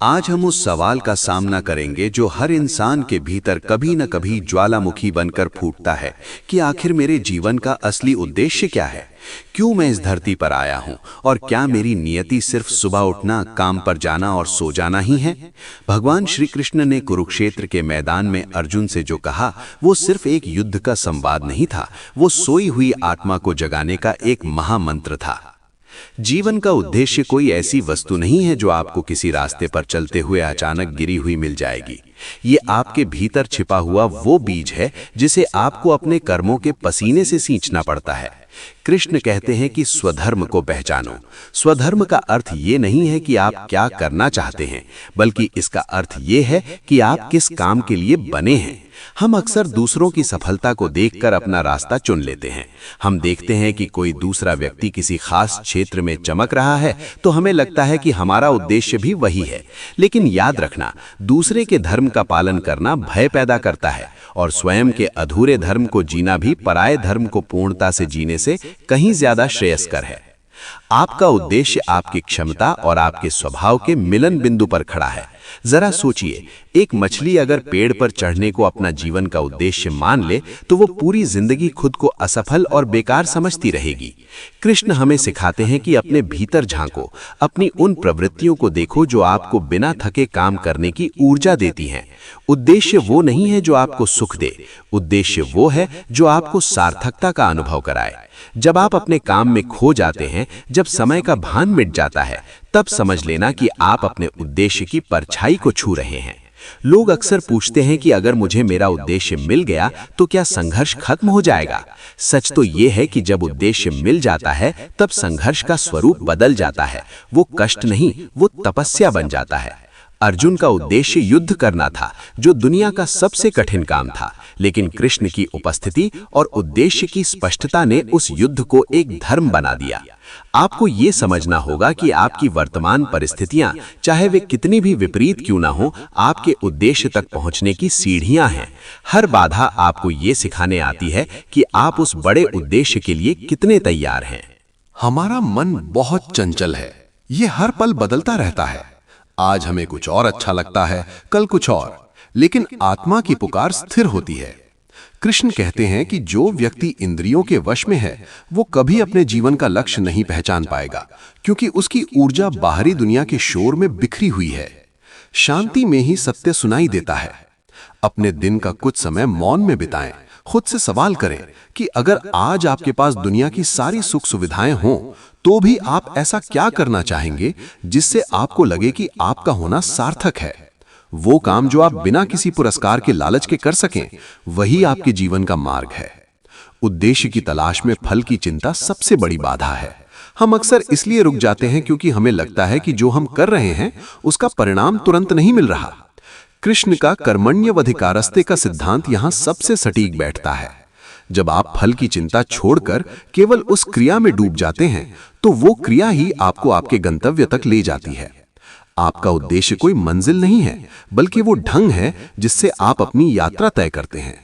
आज हम उस सवाल का सामना करेंगे जो हर इंसान के भीतर कभी न कभी ज्वालामुखी बनकर फूटता है कि आखिर मेरे जीवन का असली उद्देश्य क्या है। क्यों मैं इस धरती पर आया हूं और क्या मेरी नियति सिर्फ सुबह उठना, काम पर जाना और सो जाना ही है। भगवान श्री कृष्ण ने कुरुक्षेत्र के मैदान में अर्जुन से जो कहा वो सिर्फ एक युद्ध का संवाद नहीं था, वो सोई हुई आत्मा को जगाने का एक महामंत्र था। जीवन का उद्देश्य कोई ऐसी वस्तु नहीं है जो आपको किसी रास्ते पर चलते हुए अचानक गिरी हुई मिल जाएगी। ये आपके भीतर छिपा हुआ वो बीज है जिसे आपको अपने कर्मों के पसीने से सींचना पड़ता है। कृष्ण कहते हैं कि स्वधर्म को पहचानो। स्वधर्म का अर्थ ये नहीं है कि आप क्या करना चाहते हैं, बल्कि इसका अर्थ ये है कि आप किस काम के लिए बने हैं। हम अक्सर दूसरों की सफलता को देखकर अपना रास्ता चुन लेते हैं। हम देखते हैं कि कोई दूसरा व्यक्ति किसी खास क्षेत्र में चमक रहा है तो हमें लगता है कि हमारा उद्देश्य भी वही है। लेकिन याद रखना, दूसरे के धर्म का पालन करना भय पैदा करता है और स्वयं के अधूरे धर्म को जीना भी पराये धर्म को पूर्णता से जीने से कहीं ज्यादा श्रेयस्कर है। आपका उद्देश्य आपकी क्षमता और आपके स्वभाव के मिलन बिंदु पर खड़ा है। जरा सोचिए, एक मछली अगर पेड़ पर चढ़ने को अपना जीवन का उद्देश्य मान ले तो वो पूरी जिंदगी खुद को असफल और बेकार समझती रहेगी। कृष्ण हमें सिखाते हैं कि अपने भीतर झांको, अपनी उन प्रवृत्तियों को देखो जो आपको बिना थके काम करने की ऊर्जा देती हैं। उद्देश्य वो नहीं है जो आपको सुख दे, उद्देश्य वो है जो आपको सार्थकता का अनुभव कराए। जब आप अपने काम में खो जाते हैं, जब समय का भान मिट जाता है, तब समझ लेना कि आप अपने उद्देश्य की परछाई को छू रहे हैं। लोग अक्सर पूछते हैं कि अगर मुझे मेरा उद्देश्य मिल गया तो क्या संघर्ष खत्म हो जाएगा। सच तो ये है कि जब उद्देश्य मिल जाता है तब संघर्ष का स्वरूप बदल जाता है। वो कष्ट नहीं, वो तपस्या बन जाता है। अर्जुन का उद्देश्य युद्ध करना था, जो दुनिया का सबसे कठिन काम था, लेकिन कृष्ण की उपस्थिति और उद्देश्य की स्पष्टता ने उस युद्ध को एक धर्म बना दिया। आपको ये समझना होगा कि आपकी वर्तमान परिस्थितियां, चाहे वे कितनी भी विपरीत क्यों ना हो, आपके उद्देश्य तक पहुंचने की सीढ़ियां हैं। हर बाधा आपको ये सिखाने आती है कि आप उस बड़े उद्देश्य के लिए कितने तैयार हैं। हमारा मन बहुत चंचल है, ये हर पल बदलता रहता है। आज हमें कुछ और अच्छा लगता है, कल कुछ और, लेकिन आत्मा की पुकार स्थिर होती है। कृष्ण कहते हैं कि जो व्यक्ति इंद्रियों के वश में है वो कभी अपने जीवन का लक्ष्य नहीं पहचान पाएगा, क्योंकि उसकी ऊर्जा बाहरी दुनिया के शोर में बिखरी हुई है। शांति में ही सत्य सुनाई देता है। अपने दिन का कुछ समय मौन में बिताएं। खुद से सवाल करें कि अगर आज आपके पास दुनिया की सारी सुख सुविधाएं हों तो भी आप ऐसा क्या करना चाहेंगे जिससे आपको लगे कि आपका होना सार्थक है। वो काम जो आप बिना किसी पुरस्कार के लालच के कर सकें, वही आपके जीवन का मार्ग है। उद्देश्य की तलाश में फल की चिंता सबसे बड़ी बाधा है। हम अक्सर इसलिए रुक जाते हैं क्योंकि हमें लगता है कि जो हम कर रहे हैं उसका परिणाम तुरंत नहीं मिल रहा। कृष्ण का कर्मण्यवधिकारस्ते का सिद्धांत यहां सबसे सटीक बैठता है। जब आप फल की चिंता छोड़कर केवल उस क्रिया में डूब जाते हैं तो वो क्रिया ही आपको आपके गंतव्य तक ले जाती है। आपका उद्देश्य कोई मंजिल नहीं है, बल्कि वो ढंग है जिससे आप अपनी यात्रा तय करते हैं।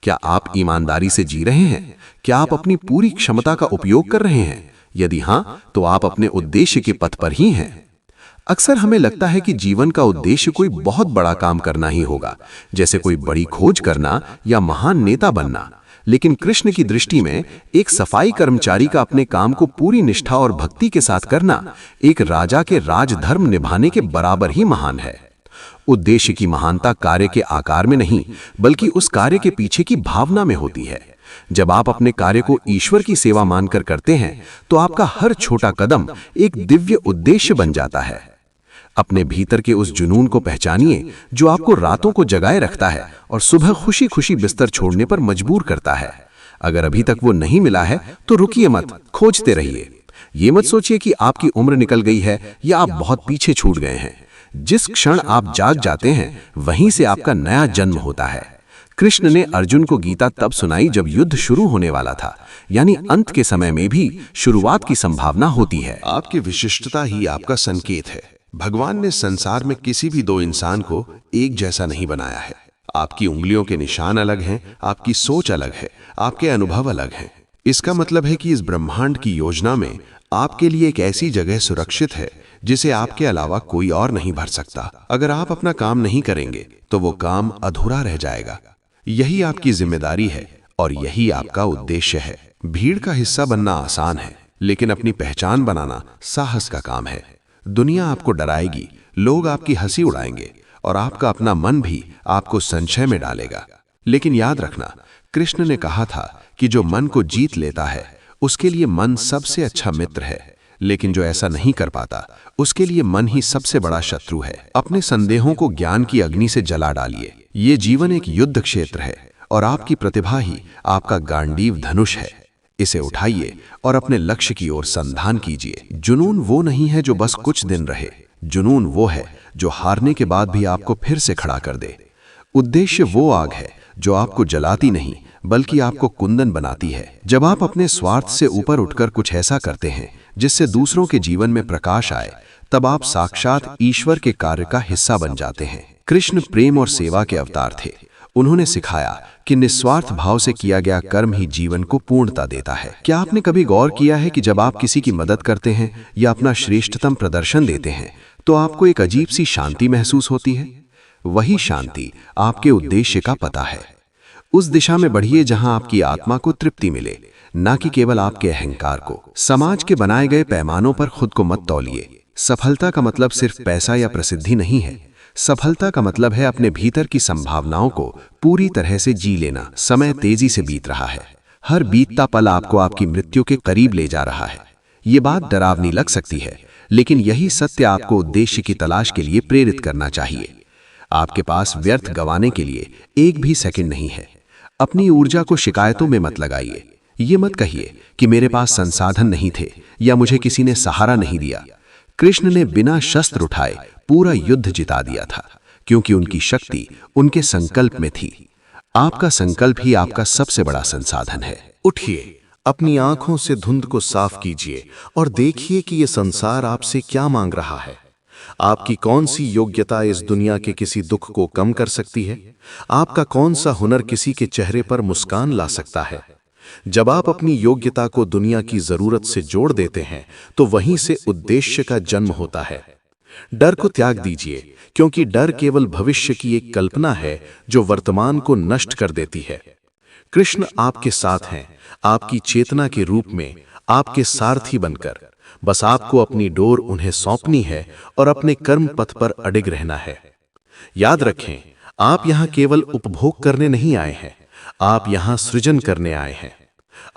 क्या आप ईमानदारी से जी रहे हैं? क्या आप अपनी पूरी क्षमता का उपयोग कर रहे हैं? यदि हां, तो आप अपने उद्देश्य के पथ पर ही हैं। अक्सर हमें लगता है कि जीवन का उद्देश्य कोई बहुत बड़ा काम करना ही होगा, जैसे कोई बड़ी खोज करना या महान नेता बनना। लेकिन कृष्ण की दृष्टि में एक सफाई कर्मचारी का अपने काम को पूरी निष्ठा और भक्ति के साथ करना एक राजा के राजधर्म निभाने के बराबर ही महान है। उद्देश्य की महानता कार्य के आकार में नहीं, बल्कि उस कार्य के पीछे की भावना में होती है। जब आप अपने कार्य को ईश्वर की सेवा मानकर करते हैं तो आपका हर छोटा कदम एक दिव्य उद्देश्य बन जाता है। अपने भीतर के उस जुनून को पहचानिए जो आपको रातों को जगाए रखता है और सुबह खुशी खुशी बिस्तर छोड़ने पर मजबूर करता है। अगर अभी तक वो नहीं मिला है तो रुकिए मत, खोजते रहिए। ये मत सोचिए कि आपकी उम्र निकल गई है या आप बहुत पीछे छूट गए हैं। जिस क्षण आप जाग जाते हैं वहीं से आपका नया जन्म होता है। कृष्ण ने अर्जुन को गीता तब सुनाई जब युद्ध शुरू होने वाला था, यानी अंत के समय में भी शुरुआत की संभावना होती है। आपकी विशिष्टता ही आपका संकेत है। भगवान ने संसार में किसी भी दो इंसान को एक जैसा नहीं बनाया है। आपकी उंगलियों के निशान अलग हैं, आपकी सोच अलग है, आपके अनुभव अलग हैं। इसका मतलब है कि इस ब्रह्मांड की योजना में आपके लिए एक ऐसी जगह सुरक्षित है जिसे आपके अलावा कोई और नहीं भर सकता। अगर आप अपना काम नहीं करेंगे तो वो काम अधूरा रह जाएगा। यही आपकी जिम्मेदारी है और यही आपका उद्देश्य है। भीड़ का हिस्सा बनना आसान है, लेकिन अपनी पहचान बनाना साहस का काम है। दुनिया आपको डराएगी, लोग आपकी हंसी उड़ाएंगे और आपका अपना मन भी आपको संशय में डालेगा। लेकिन याद रखना, कृष्ण ने कहा था कि जो मन को जीत लेता है उसके लिए मन सबसे अच्छा मित्र है, लेकिन जो ऐसा नहीं कर पाता उसके लिए मन ही सबसे बड़ा शत्रु है। अपने संदेहों को ज्ञान की अग्नि से जला डालिए। ये जीवन एक युद्ध क्षेत्र है और आपकी प्रतिभा ही आपका गांडीव धनुष है। इसे उठाइए और अपने लक्ष्य की ओर संधान कीजिए। जुनून वो नहीं है जो बस कुछ दिन रहे, जुनून वो है जो हारने के बाद भी आपको फिर से खड़ा कर दे। उद्देश्य वो आग है जो आपको जलाती नहीं बल्कि आपको कुंदन बनाती है। जब आप अपने स्वार्थ से ऊपर उठकर कुछ ऐसा करते हैं जिससे दूसरों के जीवन में प्रकाश आए, तब आप साक्षात ईश्वर के कार्य का हिस्सा बन जाते हैं। कृष्ण प्रेम और सेवा के अवतार थे। उन्होंने सिखाया कि निस्वार्थ भाव से किया गया कर्म ही जीवन को पूर्णता देता है। क्या आपने कभी गौर किया है कि जब आप किसी की मदद करते हैं या अपना श्रेष्ठतम प्रदर्शन देते हैं तो आपको एक अजीब सी शांति महसूस होती है? वही शांति आपके उद्देश्य का पता है। उस दिशा में बढ़िए जहां आपकी आत्मा को तृप्ति मिले, न कि केवल आपके अहंकार को। समाज के बनाए गए पैमानों पर खुद को मत तौलिए। सफलता का मतलब सिर्फ पैसा या प्रसिद्धि नहीं है। सफलता का मतलब है अपने भीतर की संभावनाओं को पूरी तरह से जी लेना। समय तेजी से बीत रहा है। हर बीतता पल आपको आपकी मृत्यु के करीब ले जा रहा है। ये बात डरावनी लग सकती है, लेकिन यही सत्य आपको उद्देश्य की तलाश के लिए प्रेरित करना चाहिए। आपके पास व्यर्थ गंवाने के लिए एक भी सेकंड नहीं है। अपनी ऊर्जा को शिकायतों में मत लगाइए। ये मत कहिए कि मेरे पास संसाधन नहीं थे या मुझे किसी ने सहारा नहीं दिया। कृष्ण ने बिना शस्त्र उठाए पूरा युद्ध जिता दिया था, क्योंकि उनकी शक्ति उनके संकल्प में थी। आपका संकल्प ही आपका सबसे बड़ा संसाधन है। उठिए, अपनी आंखों से धुंध को साफ कीजिए और देखिए कि यह संसार आपसे क्या मांग रहा है। आपकी कौन सी योग्यता इस दुनिया के किसी दुख को कम कर सकती है? आपका कौन सा हुनर किसी के चेहरे पर मुस्कान ला सकता है? जब आप अपनी योग्यता को दुनिया की जरूरत से जोड़ देते हैं तो वहीं से उद्देश्य का जन्म होता है। डर को त्याग दीजिए, क्योंकि डर केवल भविष्य की एक कल्पना है जो वर्तमान को नष्ट कर देती है। कृष्ण आपके साथ हैं, आपकी चेतना के रूप में, आपके सारथी बनकर। बस आपको अपनी डोर उन्हें सौंपनी है और अपने कर्म पथ पर अडिग रहना है। याद रखें, आप यहां केवल उपभोग करने नहीं आए हैं, आप यहां सृजन करने आए हैं।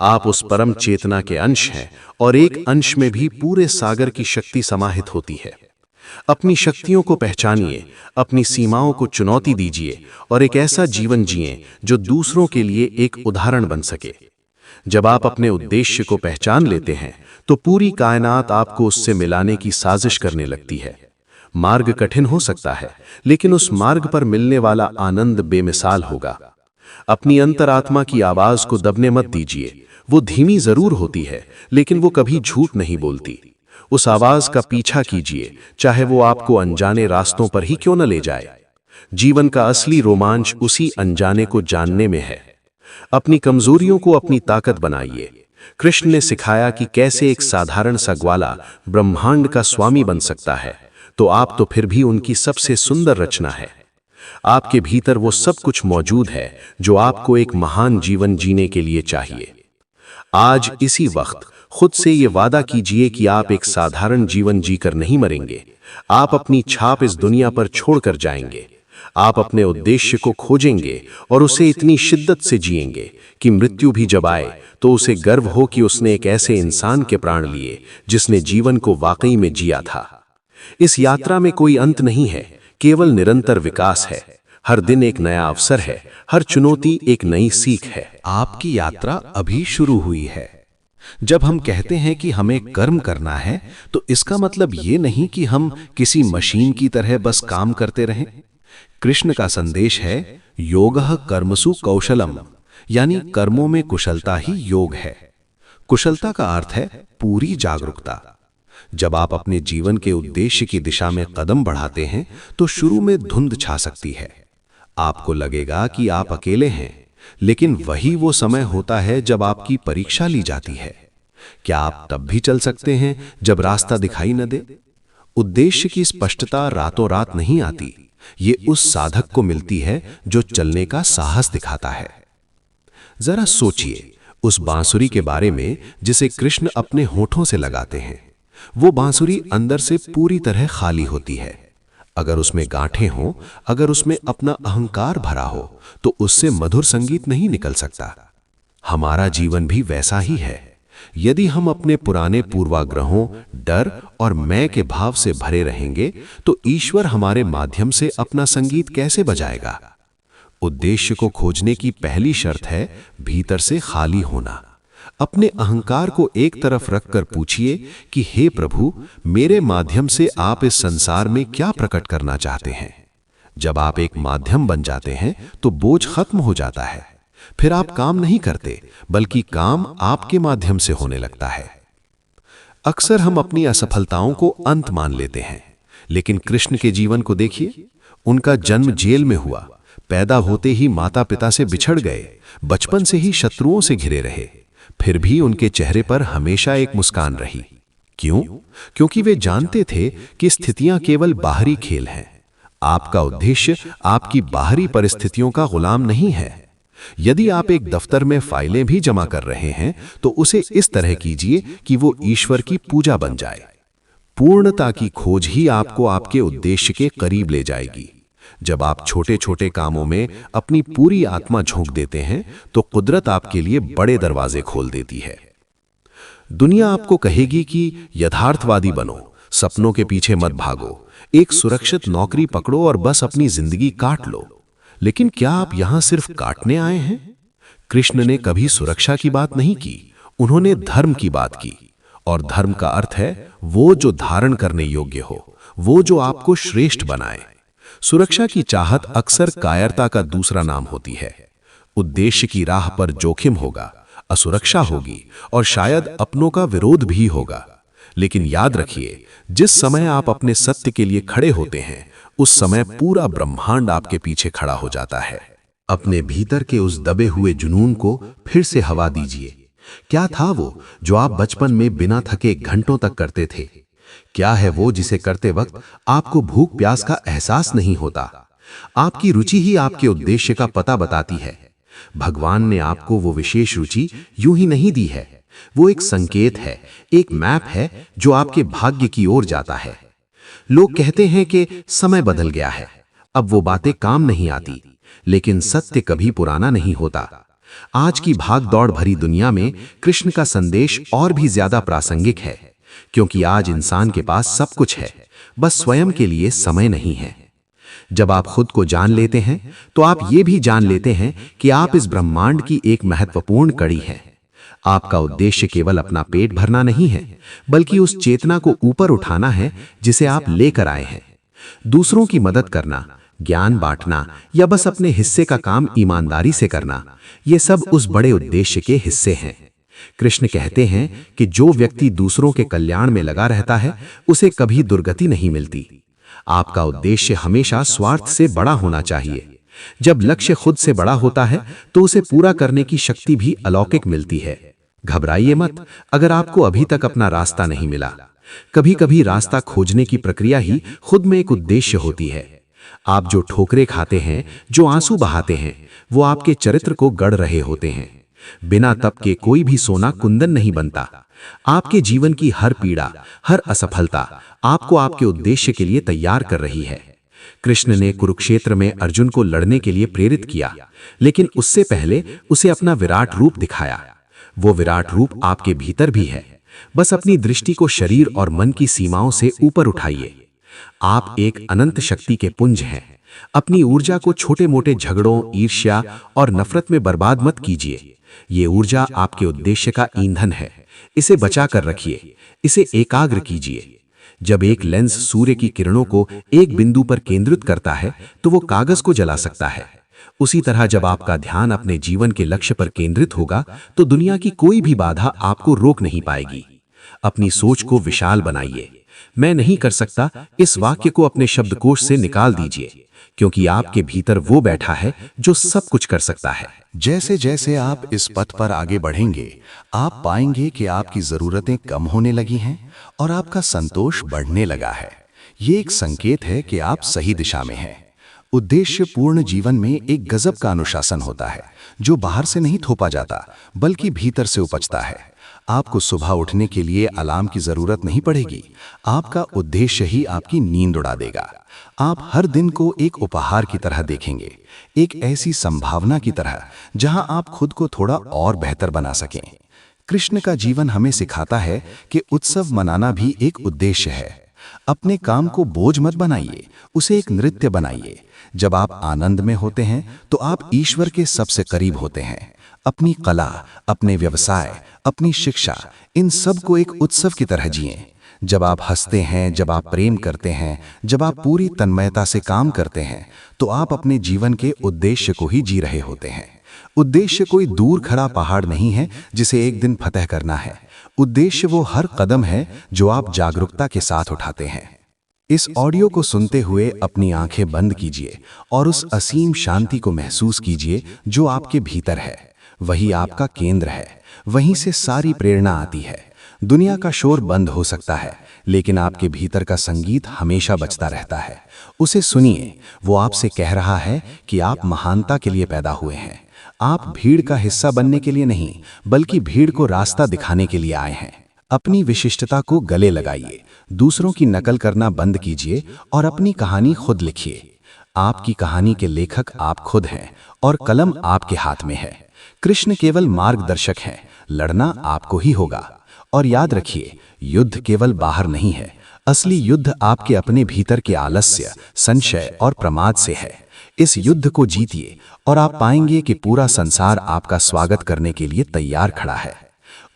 आप उस परम चेतना के अंश हैं और एक अंश में भी पूरे सागर की शक्ति समाहित होती है। अपनी शक्तियों को पहचानिए, अपनी सीमाओं को चुनौती दीजिए और एक ऐसा जीवन जिएं जो दूसरों के लिए एक उदाहरण बन सके। जब आप अपने उद्देश्य को पहचान लेते हैं तो पूरी कायनात आपको उससे मिलाने की साजिश करने लगती है। मार्ग कठिन हो सकता है, लेकिन उस मार्ग पर मिलने वाला आनंद बेमिसाल होगा। अपनी अंतरात्मा की आवाज को दबने मत दीजिए। वो धीमी जरूर होती है, लेकिन वो कभी झूठ नहीं बोलती। उस आवाज का पीछा कीजिए, चाहे वो आपको अनजाने रास्तों पर ही क्यों न ले जाए। जीवन का असली रोमांच उसी अनजाने को जानने में है। अपनी कमजोरियों को अपनी ताकत बनाइए। कृष्ण ने सिखाया कि कैसे एक साधारण सा ग्वाला ब्रह्मांड का स्वामी बन सकता है, तो आप तो फिर भी उनकी सबसे सुंदर रचना है। आपके भीतर वो सब कुछ मौजूद है जो आपको एक महान जीवन जीने के लिए चाहिए। आज इसी वक्त खुद से ये वादा कीजिए कि आप एक साधारण जीवन जीकर नहीं मरेंगे। आप अपनी छाप इस दुनिया पर छोड़कर जाएंगे। आप अपने उद्देश्य को खोजेंगे और उसे इतनी शिद्दत से जिएंगे कि मृत्यु भी जब आए तो उसे गर्व हो कि उसने एक ऐसे इंसान के प्राण लिए जिसने जीवन को वाकई में जिया था। इस यात्रा में कोई अंत नहीं है, केवल निरंतर विकास है। हर दिन एक नया अवसर है, हर चुनौती एक नई सीख है। आपकी यात्रा अभी शुरू हुई है। जब हम कहते हैं कि हमें कर्म करना है, तो इसका मतलब ये नहीं कि हम किसी मशीन की तरह बस काम करते रहें। कृष्ण का संदेश है योगः कर्मसु कौशलम, यानी कर्मों में कुशलता ही योग है। कुशलता का अर्थ है पूरी जागरूकता। जब आप अपने जीवन के उद्देश्य की दिशा में कदम बढ़ाते हैं तो शुरू में धुंध छा सकती है। आपको लगेगा कि आप अकेले हैं, लेकिन वही वो समय होता है जब आपकी परीक्षा ली जाती है। क्या आप तब भी चल सकते हैं जब रास्ता दिखाई न दे? उद्देश्य की स्पष्टता रातों रात नहीं आती, ये उस साधक को मिलती है जो चलने का साहस दिखाता है। जरा सोचिए उस बांसुरी के बारे में जिसे कृष्ण अपने होठों से लगाते हैं। वो बांसुरी अंदर से पूरी तरह खाली होती है। अगर उसमें गांठें हों, अगर उसमें अपना अहंकार भरा हो, तो उससे मधुर संगीत नहीं निकल सकता। हमारा जीवन भी वैसा ही है। यदि हम अपने पुराने पूर्वाग्रहों, डर और मैं के भाव से भरे रहेंगे, तो ईश्वर हमारे माध्यम से अपना संगीत कैसे बजाएगा? उद्देश्य को खोजने की पहली शर्त है भीतर से खाली होना। अपने अहंकार को एक तरफ रखकर पूछिए कि हे प्रभु, मेरे माध्यम से आप इस संसार में क्या प्रकट करना चाहते हैं? जब आप एक माध्यम बन जाते हैं तो बोझ खत्म हो जाता है। फिर आप काम नहीं करते, बल्कि काम आपके माध्यम से होने लगता है। अक्सर हम अपनी असफलताओं को अंत मान लेते हैं, लेकिन कृष्ण के जीवन को देखिए। उनका जन्म जेल में हुआ, पैदा होते ही माता पिता से बिछड़ गए, बचपन से ही शत्रुओं से घिरे रहे, फिर भी उनके चेहरे पर हमेशा एक मुस्कान रही। क्यों? क्योंकि वे जानते थे कि स्थितियां केवल बाहरी खेल हैं। आपका उद्देश्य आपकी बाहरी परिस्थितियों का गुलाम नहीं है। यदि आप एक दफ्तर में फाइलें भी जमा कर रहे हैं, तो उसे इस तरह कीजिए कि वो ईश्वर की पूजा बन जाए। पूर्णता की खोज ही आपको आपके उद्देश्य के करीब ले जाएगी। जब आप छोटे छोटे कामों में अपनी पूरी आत्मा झोंक देते हैं, तो कुदरत आपके लिए बड़े दरवाजे खोल देती है। दुनिया आपको कहेगी कि यथार्थवादी बनो, सपनों के पीछे मत भागो, एक सुरक्षित नौकरी पकड़ो और बस अपनी जिंदगी काट लो। लेकिन क्या आप यहां सिर्फ काटने आए हैं? कृष्ण ने कभी सुरक्षा की बात नहीं की, उन्होंने धर्म की बात की। और धर्म का अर्थ है वो जो धारण करने योग्य हो, वो जो आपको श्रेष्ठ बनाए। सुरक्षा की चाहत अक्सर कायरता का दूसरा नाम होती है। उद्देश्य की राह पर जोखिम होगा, असुरक्षा होगी और शायद अपनों का विरोध भी होगा। लेकिन याद रखिए, जिस समय आप अपने सत्य के लिए खड़े होते हैं, उस समय पूरा ब्रह्मांड आपके पीछे खड़ा हो जाता है। अपने भीतर के उस दबे हुए जुनून को फिर से हवा दीजिए। क्या था वो जो आप बचपन में बिना थके घंटों तक करते थे? क्या है वो जिसे करते वक्त आपको भूख प्यास का एहसास नहीं होता? आपकी रुचि ही आपके उद्देश्य का पता बताती है। भगवान ने आपको वो विशेष रुचि यूं ही नहीं दी है। वो एक संकेत है, एक मैप है जो आपके भाग्य की ओर जाता है। लोग कहते हैं कि समय बदल गया है, अब वो बातें काम नहीं आती, लेकिन सत्य कभी पुराना नहीं होता। आज की भाग दौड़ भरी दुनिया में कृष्ण का संदेश और भी ज्यादा प्रासंगिक है, क्योंकि आज इंसान के पास सब कुछ है, बस स्वयं के लिए समय नहीं है। जब आप खुद को जान लेते हैं, तो आप ये भी जान लेते हैं कि आप इस ब्रह्मांड की एक महत्वपूर्ण कड़ी हैं। आपका उद्देश्य केवल अपना पेट भरना नहीं है, बल्कि उस चेतना को ऊपर उठाना है जिसे आप लेकर आए हैं। दूसरों की मदद करना, ज्ञान बांटना या बस अपने हिस्से का काम ईमानदारी से करना, ये सब उस बड़े उद्देश्य के हिस्से हैं। कृष्ण कहते हैं कि जो व्यक्ति दूसरों के कल्याण में लगा रहता है, उसे कभी दुर्गति नहीं मिलती। आपका उद्देश्य हमेशा स्वार्थ से बड़ा होना चाहिए। जब लक्ष्य खुद से बड़ा होता है, तो उसे पूरा करने की शक्ति भी अलौकिक मिलती है। घबराइए मत अगर आपको अभी तक अपना रास्ता नहीं मिला। कभी कभी रास्ता खोजने की प्रक्रिया ही खुद में एक उद्देश्य होती है। आप जो ठोकरें खाते हैं, जो आंसू बहाते हैं, वो आपके चरित्र को गढ़ रहे होते हैं। बिना तप के कोई भी सोना कुंदन नहीं बनता। आपके जीवन की हर पीड़ा, हर असफलता आपको आपके उद्देश्य के लिए तैयार कर रही है। कृष्ण ने कुरुक्षेत्र में अर्जुन को लड़ने के लिए प्रेरित किया, लेकिन उससे पहले उसे अपना विराट रूप दिखाया। वो विराट रूप आपके भीतर भी है। बस अपनी दृष्टि को शरीर और मन की सीमाओं से ऊपर उठाइए। आप एक अनंत शक्ति के पुंज हैं। अपनी ऊर्जा को छोटे मोटे झगड़ों, ईर्ष्या और नफरत में बर्बाद मत कीजिए। ये ऊर्जा आपके उद्देश्य का ईंधन है। इसे बचा कर रखिए, इसे एकाग्र कीजिए। जब एक लेंस सूर्य की किरणों को एक बिंदु पर केंद्रित करता है, तो वो कागज को जला सकता है। उसी तरह जब आपका ध्यान अपने जीवन के लक्ष्य पर केंद्रित होगा, तो दुनिया की कोई भी बाधा आपको रोक नहीं पाएगी। अपनी सोच को विशाल बनाइए। मैं नहीं कर सकता इस वाक्य को अपने शब्दकोश से निकाल दीजिए, क्योंकि आपके भीतर वो बैठा है जो सब कुछ कर सकता है। जैसे जैसे आप इस पथ पर आगे बढ़ेंगे, आप पाएंगे कि आपकी जरूरतें कम होने लगी हैं और आपका संतोष बढ़ने लगा है। ये एक संकेत है कि आप सही दिशा में हैं। उद्देश्य पूर्ण जीवन में एक गजब का अनुशासन होता है जो बाहर से नहीं थोपा जाता बल्कि भीतर से उपजता है। आपको सुबह उठने के लिए अलार्म की जरूरत नहीं पड़ेगी, आपका उद्देश्य ही आपकी नींद उड़ा देगा। आप हर दिन को एक उपहार की तरह देखेंगे, एक ऐसी संभावना की तरह जहां आप खुद को थोड़ा और बेहतर बना सकें। कृष्ण का जीवन हमें सिखाता है कि उत्सव मनाना भी एक उद्देश्य है। अपने काम को बोझ मत बनाइए, उसे एक नृत्य बनाइए। जब आप आनंद में होते हैं तो आप ईश्वर के सबसे करीब होते हैं। अपनी कला, अपने व्यवसाय, अपनी शिक्षा, इन सब को एक उत्सव की तरह जिएं। जब आप हंसते हैं, जब आप प्रेम करते हैं, जब आप पूरी तन्मयता से काम करते हैं, तो आप अपने जीवन के उद्देश्य को ही जी रहे होते हैं। उद्देश्य कोई दूर खड़ा पहाड़ नहीं है जिसे एक दिन फतह करना है। उद्देश्य वो हर कदम है जो आप जागरूकता के साथ उठाते हैं। इस ऑडियो को सुनते हुए अपनी आंखें बंद कीजिए और उस असीम शांति को महसूस कीजिए जो आपके भीतर है। वही आपका केंद्र है, वहीं से सारी प्रेरणा आती है। दुनिया का शोर बंद हो सकता है, लेकिन आपके भीतर का संगीत हमेशा बजता रहता है। उसे सुनिए, वो आपसे कह रहा है कि आप महानता के लिए पैदा हुए हैं। आप भीड़ का हिस्सा बनने के लिए नहीं, बल्कि भीड़ को रास्ता दिखाने के लिए आए हैं। अपनी विशिष्टता को गले लगाइए, दूसरों की नकल करना बंद कीजिए और अपनी कहानी खुद लिखिए। आपकी कहानी के लेखक आप खुद हैं और कलम आपके हाथ में है। कृष्ण केवल मार्गदर्शक हैं, लड़ना आपको ही होगा। और याद रखिए, युद्ध केवल बाहर नहीं है, असली युद्ध आपके अपने भीतर के आलस्य, संशय और प्रमाद से है। इस युद्ध को जीतिए और आप पाएंगे कि पूरा संसार आपका स्वागत करने के लिए तैयार खड़ा है।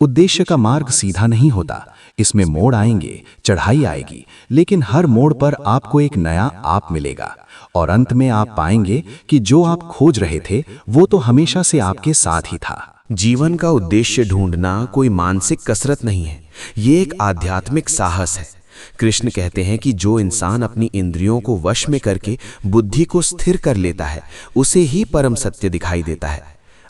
उद्देश्य का मार्ग सीधा नहीं होता, इसमें मोड़ आएंगे, चढ़ाई आएगी, लेकिन हर मोड़ पर आपको एक नया आप मिलेगा और अंत में आप पाएंगे कि जो आप खोज रहे थे वो तो हमेशा से आपके साथ ही था। जीवन का उद्देश्य ढूंढना कोई मानसिक कसरत नहीं है, ये एक आध्यात्मिक साहस है। कृष्ण कहते हैं कि जो इंसान अपनी इंद्रियों को वश में करके बुद्धि को स्थिर कर लेता है, उसे ही परम सत्य दिखाई देता है।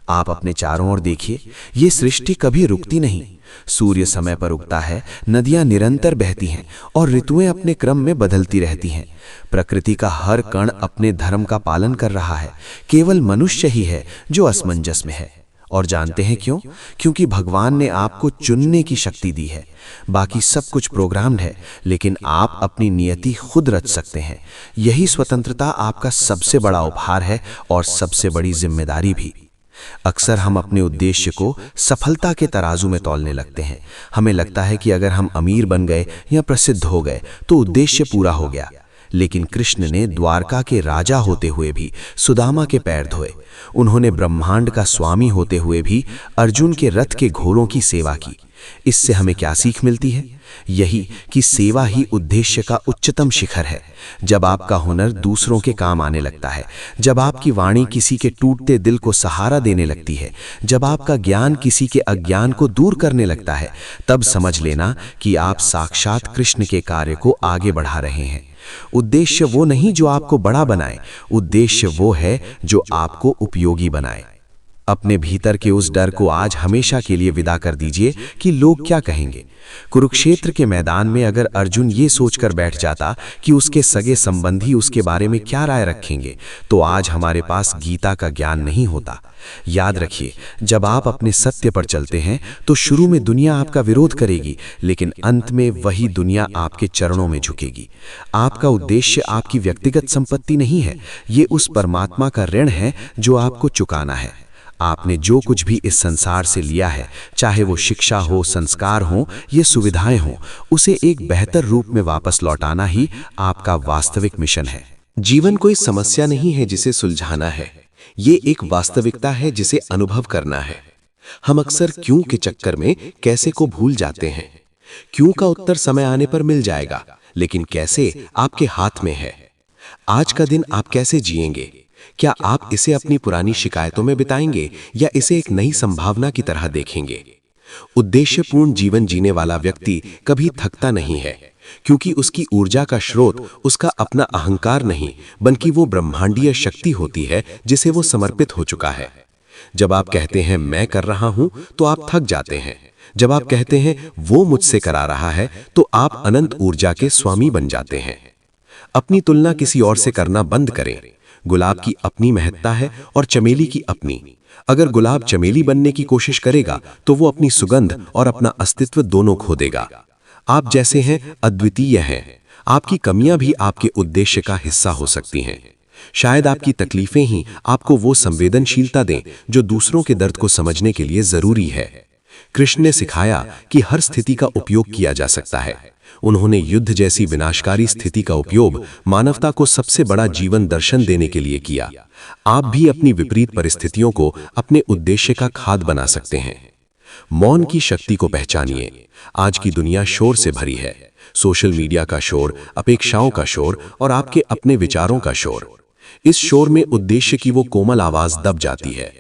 आप अपने चारों ओर देखिए, ये सृष्टि कभी रुकती नहीं। सूर्य समय पर उगता है, नदियां निरंतर बहती हैं और ऋतुएं अपने क्रम में बदलती रहती हैं। प्रकृति का हर कण अपने धर्म का पालन कर रहा है, केवल मनुष्य ही है जो असमंजस में है। और जानते हैं क्यों? क्योंकि भगवान ने आपको चुनने की शक्ति दी है। बाकी सब कुछ प्रोग्राम्ड है, लेकिन आप अपनी नियति खुद रच सकते हैं। यही स्वतंत्रता आपका सबसे बड़ा उपहार है और सबसे बड़ी जिम्मेदारी भी। अक्सर हम अपने उद्देश्य को सफलता के तराजू में तौलने लगते हैं। हमें लगता है कि अगर हम अमीर बन गए या प्रसिद्ध हो गए तो उद्देश्य पूरा हो गया। लेकिन कृष्ण ने द्वारका के राजा होते हुए भी सुदामा के पैर धोए। उन्होंने ब्रह्मांड का स्वामी होते हुए भी अर्जुन के रथ के घोड़ों की सेवा की। इससे हमें क्या सीख मिलती है? यही कि सेवा ही उद्देश्य का उच्चतम शिखर है। जब आपका हुनर दूसरों के काम आने लगता है, जब आपकी वाणी किसी के टूटते दिल को सहारा देने लगती है, जब आपका ज्ञान किसी के अज्ञान को दूर करने लगता है, तब समझ लेना कि आप साक्षात कृष्ण के कार्य को आगे बढ़ा रहे हैं। उद्देश्य वो नहीं जो आपको बड़ा बनाए, उद्देश्य वो है जो आपको उपयोगी बनाए। अपने भीतर के उस डर को आज हमेशा के लिए विदा कर दीजिए कि लोग क्या कहेंगे। कुरुक्षेत्र के मैदान में अगर अर्जुन ये सोचकर बैठ जाता कि उसके सगे संबंधी उसके बारे में क्या राय रखेंगे, तो आज हमारे पास गीता का ज्ञान नहीं होता। याद रखिए, जब आप अपने सत्य पर चलते हैं तो शुरू में दुनिया आपका विरोध करेगी, लेकिन अंत में वही दुनिया आपके चरणों में झुकेगी। आपका उद्देश्य आपकी व्यक्तिगत संपत्ति नहीं है, ये उस परमात्मा का ऋण है जो आपको चुकाना है। आपने जो कुछ भी इस संसार से लिया है, चाहे वो शिक्षा हो, संस्कार हो, ये सुविधाएं हो, उसे एक बेहतर रूप में वापस लौटाना ही आपका वास्तविक मिशन है। जीवन कोई समस्या नहीं है जिसे सुलझाना है, ये एक वास्तविकता है जिसे अनुभव करना है। हम अक्सर क्यों के चक्कर में कैसे को भूल जाते हैं। क्यों का उत्तर समय आने पर मिल जाएगा, लेकिन कैसे आपके हाथ में है। आज का दिन आप कैसे जिएंगे? क्या आप इसे अपनी पुरानी शिकायतों में बिताएंगे या इसे एक नई संभावना की तरह देखेंगे? उद्देश्यपूर्ण जीवन जीने वाला व्यक्ति कभी थकता नहीं है, क्योंकि उसकी ऊर्जा का स्रोत उसका अपना अहंकार नहीं, बल्कि वो ब्रह्मांडीय शक्ति होती है जिसे वो समर्पित हो चुका है। जब आप कहते हैं मैं कर रहा हूं, तो आप थक जाते हैं। जब आप कहते हैं वो मुझसे करा रहा है, तो आप अनंत ऊर्जा के स्वामी बन जाते हैं। अपनी तुलना किसी और से करना बंद करें। गुलाब की अपनी महत्ता है और चमेली की अपनी। अगर गुलाब चमेली बनने की कोशिश करेगा तो वो अपनी सुगंध और अपना अस्तित्व दोनों खो देगा। आप जैसे हैं अद्वितीय हैं। आपकी कमियां भी आपके उद्देश्य का हिस्सा हो सकती हैं। शायद आपकी तकलीफें ही आपको वो संवेदनशीलता दें जो दूसरों के दर्द को समझने के लिए जरूरी है। कृष्ण ने सिखाया कि हर स्थिति का उपयोग किया जा सकता है। उन्होंने युद्ध जैसी विनाशकारी स्थिति का उपयोग मानवता को सबसे बड़ा जीवन दर्शन देने के लिए किया। आप भी अपनी विपरीत परिस्थितियों को अपने उद्देश्य का खाद बना सकते हैं। मौन की शक्ति को पहचानिए। आज की दुनिया शोर से भरी है। सोशल मीडिया का शोर, अपेक्षाओं का शोर और आपके अपने विचारों का शोर। इस शोर में उद्देश्य की वो कोमल आवाज दब जाती है।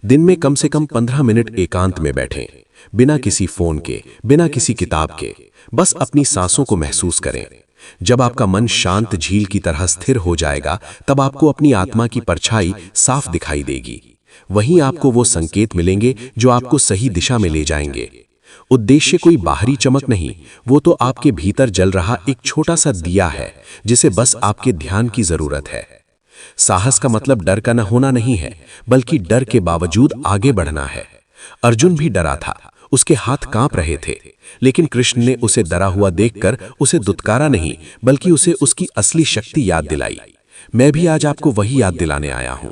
दिन में कम से कम 15 मिनट एकांत में बैठें, बिना किसी फोन के, बिना किसी किताब के, बस अपनी सांसों को महसूस करें। जब आपका मन शांत झील की तरह स्थिर हो जाएगा, तब आपको अपनी आत्मा की परछाई साफ दिखाई देगी। वहीं आपको वो संकेत मिलेंगे जो आपको सही दिशा में ले जाएंगे। उद्देश्य कोई बाहरी चमक नहीं, वो तो आपके भीतर जल रहा एक छोटा सा दिया है जिसे बस आपके ध्यान की जरूरत है। साहस का मतलब डर का न होना नहीं है, बल्कि डर के बावजूद आगे बढ़ना है। अर्जुन भी डरा था, उसके हाथ कांप रहे थे, लेकिन कृष्ण ने उसे डरा हुआ देखकर उसे दुत्कारा नहीं, बल्कि उसे उसकी असली शक्ति याद दिलाई। मैं भी आज आपको वही याद दिलाने आया हूं।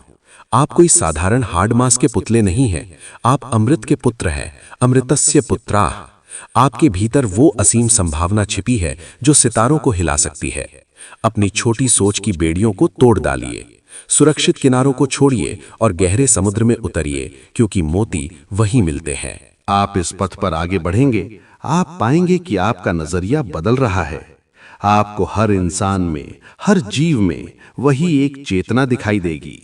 आप कोई साधारण हार्ड मास के पुतले नहीं हैं, आप अमृत के पुत्र हैं, अमृतस्य पुत्राः। आपके भीतर वो असीम संभावना छिपी है जो सितारों को हिला सकती है। अपनी छोटी सोच की बेड़ियों को तोड़ डालिए, सुरक्षित किनारों को छोड़िए और गहरे समुद्र में उतरिए, क्योंकि मोती वहीं मिलते हैं। आप इस पथ पर आगे बढ़ेंगे, आप पाएंगे कि आपका नजरिया बदल रहा है। आपको हर इंसान में, हर जीव में वही एक चेतना दिखाई देगी।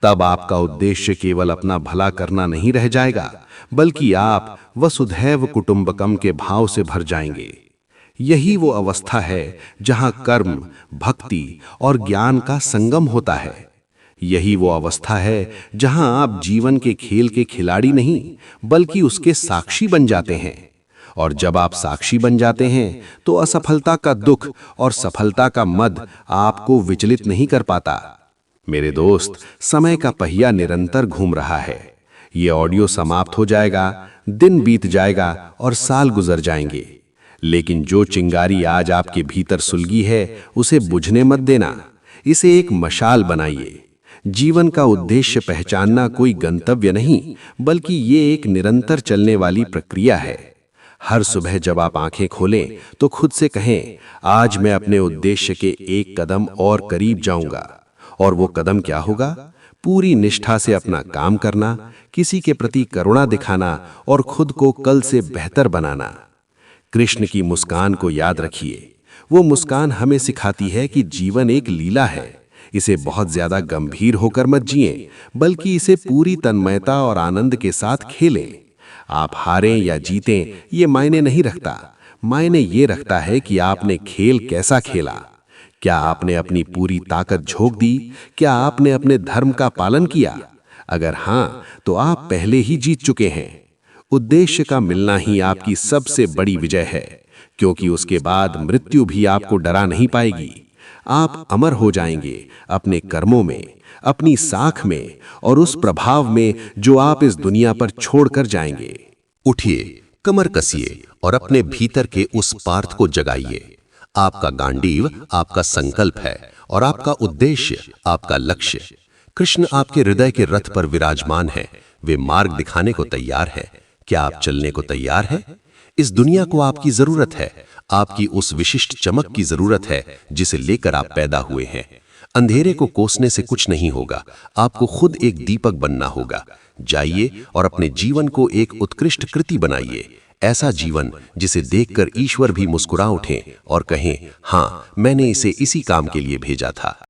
तब आपका उद्देश्य केवल अपना भला करना नहीं रह जाएगा, बल्कि आप वसुधैव कुटुंबकम के भाव से भर जाएंगे। यही वो अवस्था है जहां कर्म, भक्ति और ज्ञान का संगम होता है। यही वो अवस्था है जहां आप जीवन के खेल के खिलाड़ी नहीं, बल्कि उसके साक्षी बन जाते हैं। और जब आप साक्षी बन जाते हैं तो असफलता का दुख और सफलता का मद आपको विचलित नहीं कर पाता। मेरे दोस्त, समय का पहिया निरंतर घूम रहा है। ये ऑडियो समाप्त हो जाएगा, दिन बीत जाएगा और साल गुजर जाएंगे, लेकिन जो चिंगारी आज आपके भीतर सुलगी है उसे बुझने मत देना। इसे एक मशाल बनाइए। जीवन का उद्देश्य पहचानना कोई गंतव्य नहीं, बल्कि ये एक निरंतर चलने वाली प्रक्रिया है। हर सुबह जब आप आंखें खोलें तो खुद से कहें, आज मैं अपने उद्देश्य के एक कदम और करीब जाऊंगा। और वो कदम क्या होगा? पूरी निष्ठा से अपना काम करना, किसी के प्रति करुणा दिखाना और खुद को कल से बेहतर बनाना। कृष्ण की मुस्कान को याद रखिए। वो मुस्कान हमें सिखाती है कि जीवन एक लीला है। इसे बहुत ज्यादा गंभीर होकर मत जिएं, बल्कि इसे पूरी तन्मयता और आनंद के साथ खेलें। आप हारें या जीतें ये मायने नहीं रखता। मायने ये रखता है कि आपने खेल कैसा खेला। क्या आपने अपनी पूरी ताकत झोंक दी? क्या आपने अपने धर्म का पालन किया? अगर हाँ, तो आप पहले ही जीत चुके हैं। उद्देश्य का मिलना ही आपकी सबसे बड़ी विजय है, क्योंकि उसके बाद मृत्यु भी आपको डरा नहीं पाएगी। आप अमर हो जाएंगे अपने कर्मों में, अपनी साख में और उस प्रभाव में जो आप इस दुनिया पर छोड़कर जाएंगे। उठिए, कमर कसिए और अपने भीतर के उस पार्थ को जगाइए। आपका गांडीव आपका संकल्प है और आपका उद्देश्य आपका लक्ष्य। कृष्ण आपके हृदय के रथ पर विराजमान है। वे मार्ग दिखाने को तैयार है। क्या आप चलने को तैयार है? इस दुनिया को आपकी जरूरत है। आपकी उस विशिष्ट चमक की जरूरत है जिसे लेकर आप पैदा हुए हैं। अंधेरे को कोसने से कुछ नहीं होगा। आपको खुद एक दीपक बनना होगा। जाइए और अपने जीवन को एक उत्कृष्ट कृति बनाइए। ऐसा जीवन जिसे देखकर ईश्वर भी मुस्कुरा उठें और कहें, हाँ, मैंने इसे इसी काम के लिए भेजा था।